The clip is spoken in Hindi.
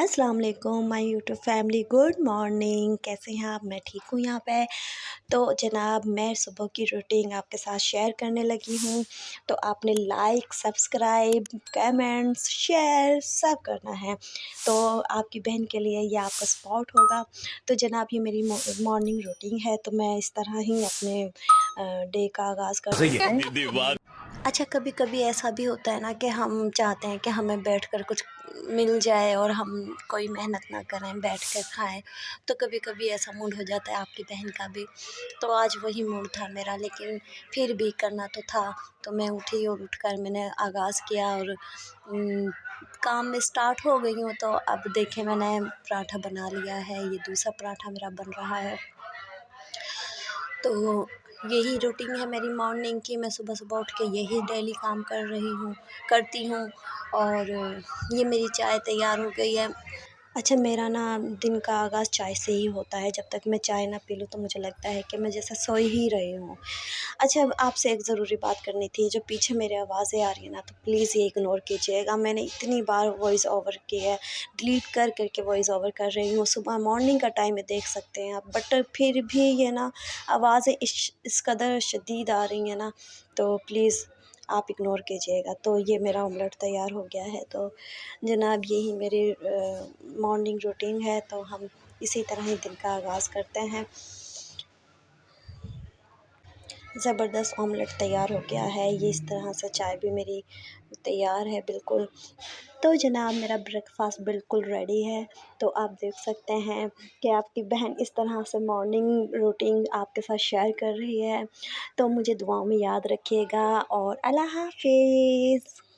अस्सलाम वालेकुम my YouTube family, good morning. कैसे हैं आप? मैं ठीक हूँ यहाँ पे। तो जनाब, मैं सुबह की रूटीन आपके साथ शेयर करने लगी हूँ। तो आपने लाइक, सब्सक्राइब, कमेंट्स, शेयर सब करना है। तो आपकी बहन के लिए ये आपका सपोर्ट होगा। तो जनाब, ये मेरी मॉर्निंग रूटीन है। तो मैं इस तरह ही अपने डे का आगाज़ करती हूँ। अच्छा, कभी कभी ऐसा भी होता है ना कि हम चाहते हैं कि हमें बैठकर कुछ मिल जाए और हम कोई मेहनत ना करें, बैठकर खाएं। तो कभी कभी ऐसा मूड हो जाता है, आपकी बहन का भी। तो आज वही मूड था मेरा, लेकिन फिर भी करना तो था। तो मैं उठी और उठकर मैंने आगाज़ किया और काम में स्टार्ट हो गई हूँ। तो अब देखें, मैंने पराठा बना लिया है, ये दूसरा पराठा मेरा बन रहा है। तो यही रूटीन है मेरी मॉर्निंग की। मैं सुबह-सुबह उठ के यही डेली काम करती हूँ और ये मेरी चाय तैयार हो गई है। अच्छा, मेरा ना दिन का आगाज़ चाय से ही होता है। जब तक मैं चाय ना पी लूँ तो मुझे लगता है कि मैं जैसे सो ही रही हूँ। अच्छा, अब आपसे एक ज़रूरी बात करनी थी। जो पीछे मेरे आवाज़ें आ रही हैं ना, तो प्लीज़ ये इग्नोर कीजिएगा। मैंने इतनी बार वॉइस ओवर किया है, डिलीट कर के वॉइस ओवर कर रही हूँ। सुबह मॉर्निंग का टाइम है, देख सकते हैं आप। बट फिर भी ये ना आवाज़ें इस कदर शदीद आ रही हैं ना, तो प्लीज़ आप इग्नोर कीजिएगा। तो ये मेरा ऑमलेट तैयार हो गया है। तो जनाब, यही मेरी मॉर्निंग रूटीन है। तो हम इसी तरह ही दिन का आगाज़ करते हैं। ज़बरदस्त ऑमलेट तैयार हो गया है। ये इस तरह से चाय भी मेरी तैयार है बिल्कुल। तो जनाब, मेरा ब्रेकफ़ास्ट बिल्कुल रेडी है। तो आप देख सकते हैं कि आपकी बहन इस तरह से मॉर्निंग रूटीन आपके साथ शेयर कर रही है। तो मुझे दुआओं में याद रखिएगा और अल्लाह हाफ़िज़।